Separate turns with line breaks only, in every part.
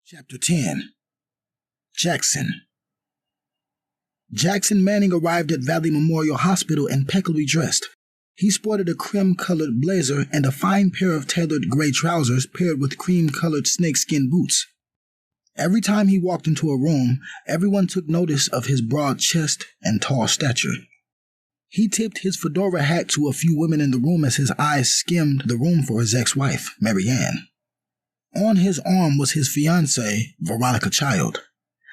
Chapter 10. Jackson. Jackson Manning arrived at Valley Memorial Hospital impeccably dressed. He sported a cream-colored blazer and a fine pair of tailored gray trousers paired with cream-colored snakeskin boots. Every time he walked into a room, everyone took notice of his broad chest and tall stature. He tipped his fedora hat to a few women in the room as his eyes skimmed the room for his ex-wife, Mary Ann. On his arm was his fiancée, Veronica Child.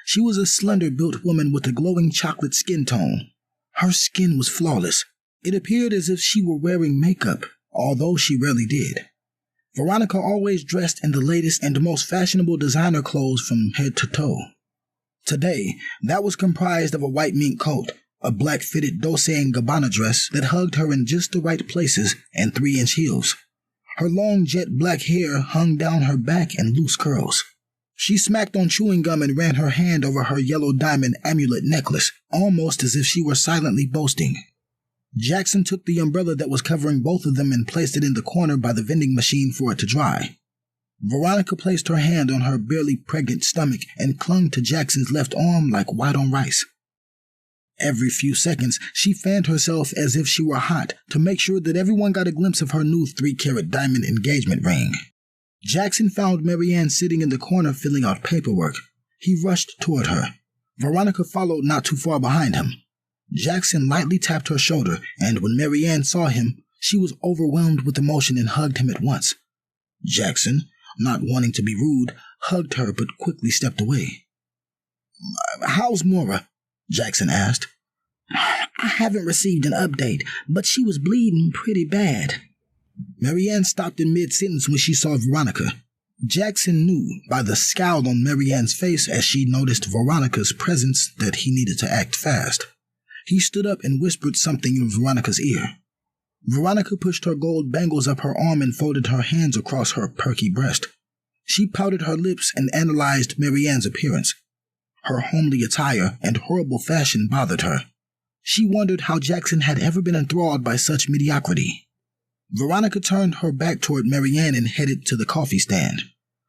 She was a slender-built woman with a glowing chocolate skin tone. Her skin was flawless. It appeared as if she were wearing makeup, although she rarely did. Veronica always dressed in the latest and most fashionable designer clothes from head to toe. Today, that was comprised of a white mink coat, a black-fitted Dolce & Gabbana dress that hugged her in just the right places, and 3-inch heels. Her long jet black hair hung down her back in loose curls. She smacked on chewing gum and ran her hand over her yellow diamond amulet necklace, almost as if she were silently boasting. Jackson took the umbrella that was covering both of them and placed it in the corner by the vending machine for it to dry. Veronica placed her hand on her barely pregnant stomach and clung to Jackson's left arm like white on rice. Every few seconds, she fanned herself as if she were hot to make sure that everyone got a glimpse of her new 3-carat diamond engagement ring. Jackson found Mary Ann sitting in the corner filling out paperwork. He rushed toward her. Veronica followed not too far behind him. Jackson lightly tapped her shoulder, and when Mary Ann saw him, she was overwhelmed with emotion and hugged him at once. Jackson, not wanting to be rude, hugged her but quickly stepped away. "How's Maura?" Jackson asked. "I haven't received an update, but she was bleeding pretty bad." Mary Ann stopped in mid-sentence when she saw Veronica. Jackson knew by the scowl on Mary Ann's face as she noticed Veronica's presence that he needed to act fast. He stood up and whispered something in Veronica's ear. Veronica pushed her gold bangles up her arm and folded her hands across her perky breast. She pouted her lips and analyzed Mary Ann's appearance. Her homely attire and horrible fashion bothered her. She wondered how Jackson had ever been enthralled by such mediocrity. Veronica turned her back toward Mary Ann and headed to the coffee stand.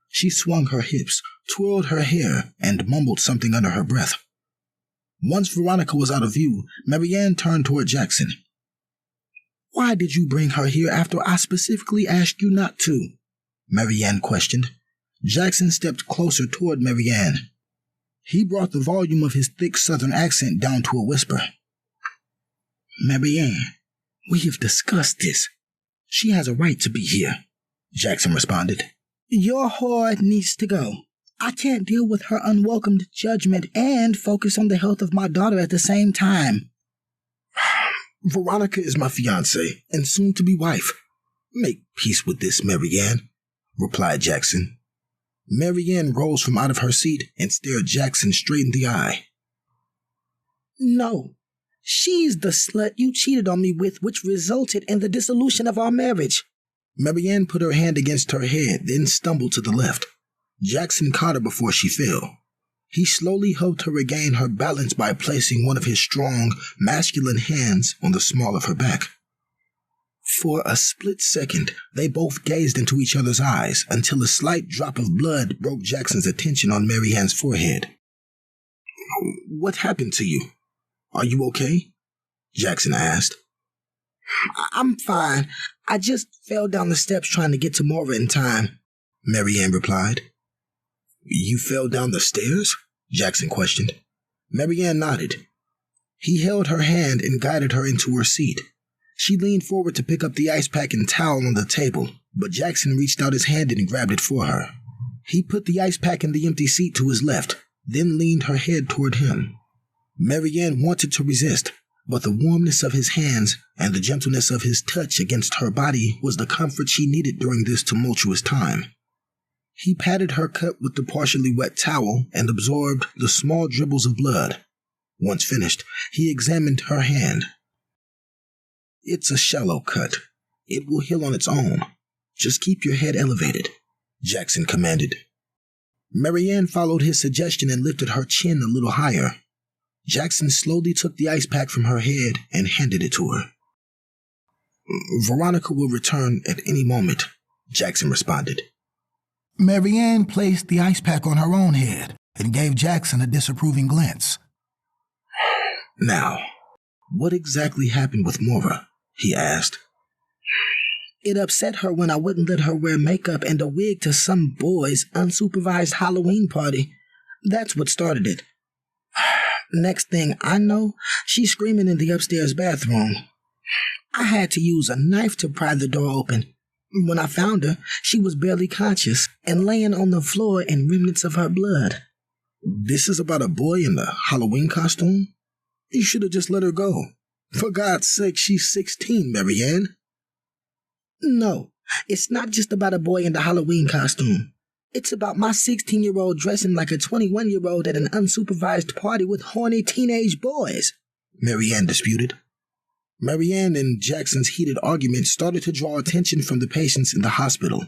She swung her hips, twirled her hair, and mumbled something under her breath. Once Veronica was out of view, Mary Ann turned toward Jackson. "Why did you bring her here after I specifically asked you not to?" Mary Ann questioned. Jackson stepped closer toward Mary Ann. He brought the volume of his thick southern accent down to a whisper. "Mary Ann, we have discussed this. She has a right to be here," Jackson responded. "Your whore needs to go. I can't deal with her unwelcomed judgment and focus on the health of my daughter at the same time." "Veronica is my fiancée and soon-to-be wife. Make peace with this, Mary Ann," replied Jackson. Mary Ann rose from out of her seat and stared Jackson straight in the eye. "No, she's the slut you cheated on me with, which resulted in the dissolution of our marriage." Mary Ann put her hand against her head, then stumbled to the left. Jackson caught her before she fell. He slowly helped her regain her balance by placing one of his strong, masculine hands on the small of her back. For a split second, they both gazed into each other's eyes until a slight drop of blood broke Jackson's attention on Mary Ann's forehead. "What happened to you? Are you okay?" Jackson asked. "I'm fine. I just fell down the steps trying to get to Maura in time," Mary Ann replied. "You fell down the stairs?" Jackson questioned. Mary Ann nodded. He held her hand and guided her into her seat. She leaned forward to pick up the ice pack and towel on the table, but Jackson reached out his hand and grabbed it for her. He put the ice pack in the empty seat to his left, then leaned her head toward him. Mary Ann wanted to resist, but the warmness of his hands and the gentleness of his touch against her body was the comfort she needed during this tumultuous time. He patted her cut with the partially wet towel and absorbed the small dribbles of blood. Once finished, he examined her hand. "It's a shallow cut. It will heal on its own. Just keep your head elevated," Jackson commanded. Mary Ann followed his suggestion and lifted her chin a little higher. Jackson slowly took the ice pack from her head and handed it to her. "Veronica will return at any moment," Jackson responded. Marianne placed the ice pack on her own head and gave Jackson a disapproving glance. "Now, what exactly happened with Mora?" he asked. "It upset her when I wouldn't let her wear makeup and a wig to some boy's unsupervised Halloween party. That's what started it. Next thing I know, she's screaming in the upstairs bathroom. I had to use a knife to pry the door open. When I found her, she was barely conscious and laying on the floor in remnants of her blood." "This is about a boy in a Halloween costume? You should have just let her go. For God's sake, she's 16, Marianne." "No, it's not just about a boy in the Halloween costume. It's about my 16-year-old dressing like a 21-year-old at an unsupervised party with horny teenage boys," Marianne disputed. Marianne and Jackson's heated argument started to draw attention from the patients in the hospital.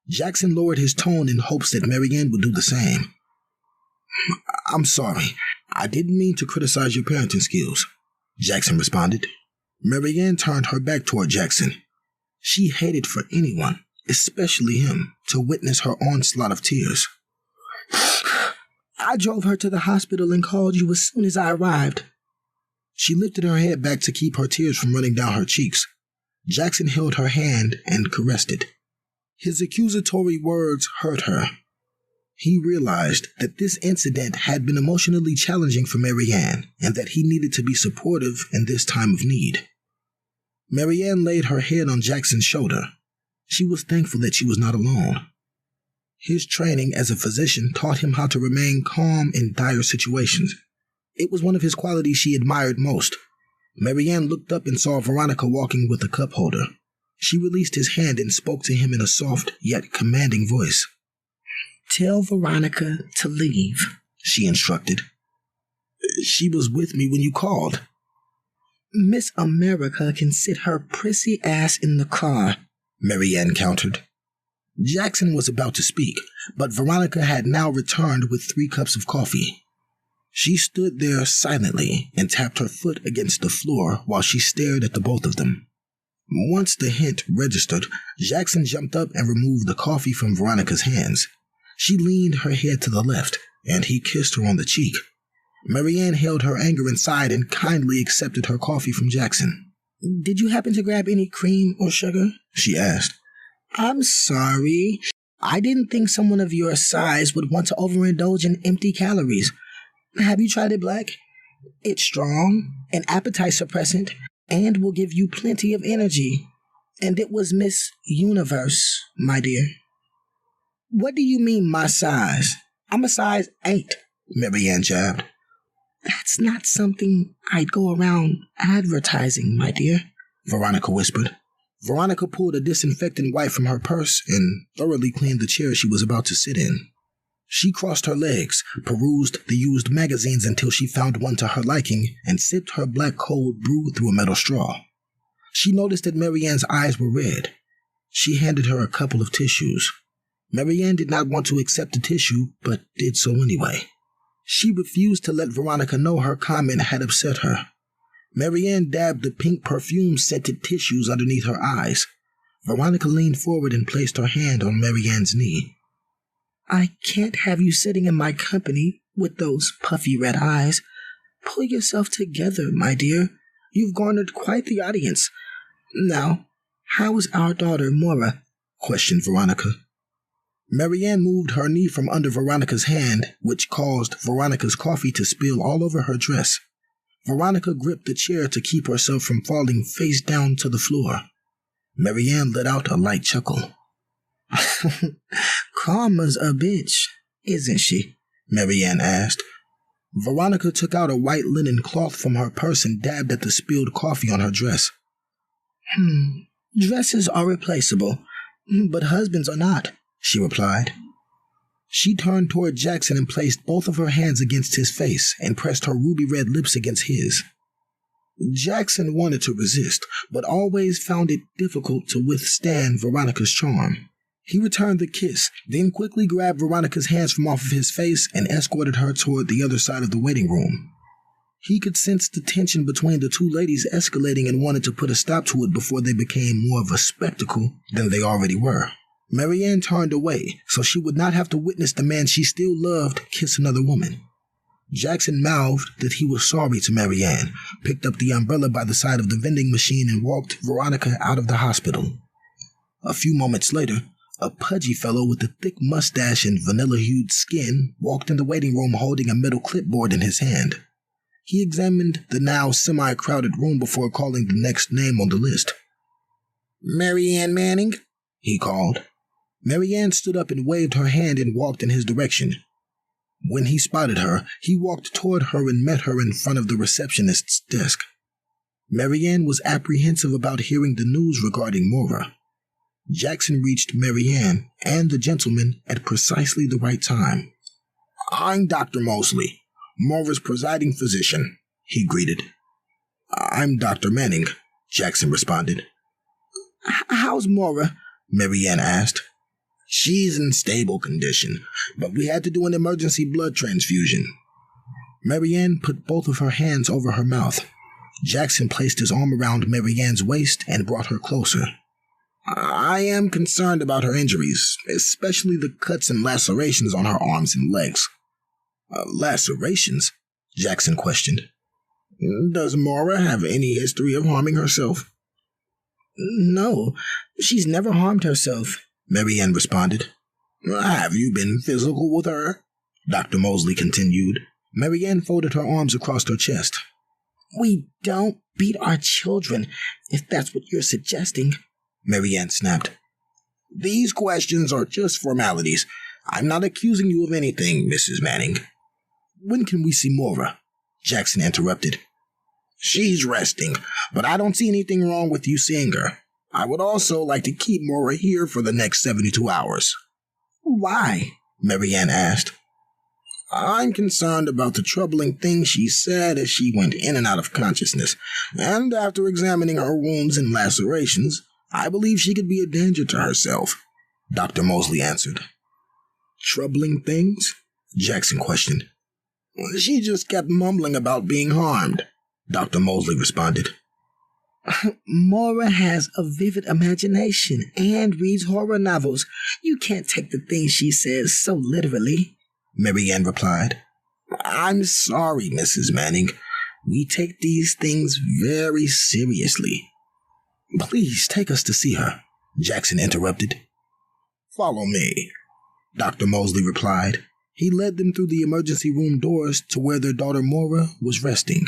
Jackson lowered his tone in hopes that Marianne would do the same. "I'm sorry. I didn't mean to criticize your parenting skills," Jackson responded. Marianne turned her back toward Jackson. She hated for anyone, especially him, to witness her onslaught of tears. "I drove her to the hospital and called you as soon as I arrived." She lifted her head back to keep her tears from running down her cheeks. Jackson held her hand and caressed it. His accusatory words hurt her. He realized that this incident had been emotionally challenging for Marianne and that he needed to be supportive in this time of need. Marianne laid her head on Jackson's shoulder. She was thankful that she was not alone. His training as a physician taught him how to remain calm in dire situations. It was one of his qualities she admired most. Marianne looked up and saw Veronica walking with a cup holder. She released his hand and spoke to him in a soft yet commanding voice. "Tell Veronica to leave," she instructed. "She was with me when you called." "Miss America can sit her prissy ass in the car," Marianne countered. Jackson was about to speak, but Veronica had now returned with 3 cups of coffee. She stood there silently and tapped her foot against the floor while she stared at the both of them. Once the hint registered, Jackson jumped up and removed the coffee from Veronica's hands. She leaned her head to the left, and he kissed her on the cheek. Marianne held her anger inside and kindly accepted her coffee from Jackson. "Did you happen to grab any cream or sugar?" she asked. "I'm sorry. I didn't think someone of your size would want to overindulge in empty calories. Have you tried it black? It's strong, an appetite suppressant, and will give you plenty of energy. And it was Miss Universe, my dear." "What do you mean, my size? I'm a size 8, Marianne jabbed. "That's not something I'd go around advertising, my dear," Veronica whispered. Veronica pulled a disinfectant wipe from her purse and thoroughly cleaned the chair she was about to sit in. She crossed her legs, perused the used magazines until she found one to her liking, and sipped her black cold brew through a metal straw. She noticed that Marianne's eyes were red. She handed her a couple of tissues. Marianne did not want to accept the tissue, but did so anyway. She refused to let Veronica know her comment had upset her. Marianne dabbed the pink perfume-scented tissues underneath her eyes. Veronica leaned forward and placed her hand on Marianne's knee. "I can't have you sitting in my company with those puffy red eyes. Pull yourself together, my dear. You've garnered quite the audience. Now, how is our daughter, Mora?" questioned Veronica. Marianne moved her knee from under Veronica's hand, which caused Veronica's coffee to spill all over her dress. Veronica gripped the chair to keep herself from falling face down to the floor. Marianne let out a light chuckle. "Karma's a bitch, isn't she?" Marianne asked. Veronica took out a white linen cloth from her purse and dabbed at the spilled coffee on her dress. "Dresses are replaceable, but husbands are not," she replied. She turned toward Jackson and placed both of her hands against his face and pressed her ruby-red lips against his. Jackson wanted to resist, but always found it difficult to withstand Veronica's charm. He returned the kiss, then quickly grabbed Veronica's hands from off of his face and escorted her toward the other side of the waiting room. He could sense the tension between the two ladies escalating and wanted to put a stop to it before they became more of a spectacle than they already were. Marianne turned away so she would not have to witness the man she still loved kiss another woman. Jackson mouthed that he was sorry to Marianne, picked up the umbrella by the side of the vending machine, and walked Veronica out of the hospital. A few moments later, a pudgy fellow with a thick mustache and vanilla-hued skin walked in the waiting room holding a metal clipboard in his hand. He examined the now semi-crowded room before calling the next name on the list. "Marianne Manning?" he called. Marianne stood up and waved her hand and walked in his direction. When he spotted her, he walked toward her and met her in front of the receptionist's desk. Marianne was apprehensive about hearing the news regarding Maura. Jackson reached Marianne and the gentleman at precisely the right time. "I'm Dr. Mosley, Maura's presiding physician," he greeted. "I'm Dr. Manning," Jackson responded. "How's Maura?" Marianne asked. "She's in stable condition, but we had to do an emergency blood transfusion." Marianne put both of her hands over her mouth. Jackson placed his arm around Marianne's waist and brought her closer. "I am concerned about her injuries, especially the cuts and lacerations on her arms and legs." "Lacerations?" Jackson questioned. "Does Maura have any history of harming herself?" "No, she's never harmed herself," Marianne responded. "Have you been physical with her?" Dr. Mosley continued. Marianne folded her arms across her chest. "We don't beat our children, if that's what you're suggesting," Marianne snapped. "These questions are just formalities. I'm not accusing you of anything, Mrs. Manning." "When can we see Maura?" Jackson interrupted. "She's resting, but I don't see anything wrong with you seeing her. I would also like to keep Maura here for the next 72 hours. "Why?" Marianne asked. "I'm concerned about the troubling things she said as she went in and out of consciousness, and after examining her wounds and lacerations, I believe she could be a danger to herself," Dr. Mosley answered. "Troubling things?" Jackson questioned. "She just kept mumbling about being harmed," Dr. Mosley responded. "Maura has a vivid imagination and reads horror novels. You can't take the things she says so literally," Marianne replied. "I'm sorry, Mrs. Manning. We take these things very seriously." "Please take us to see her," Jackson interrupted. "Follow me," Dr. Mosley replied. He led them through the emergency room doors to where their daughter Maura was resting.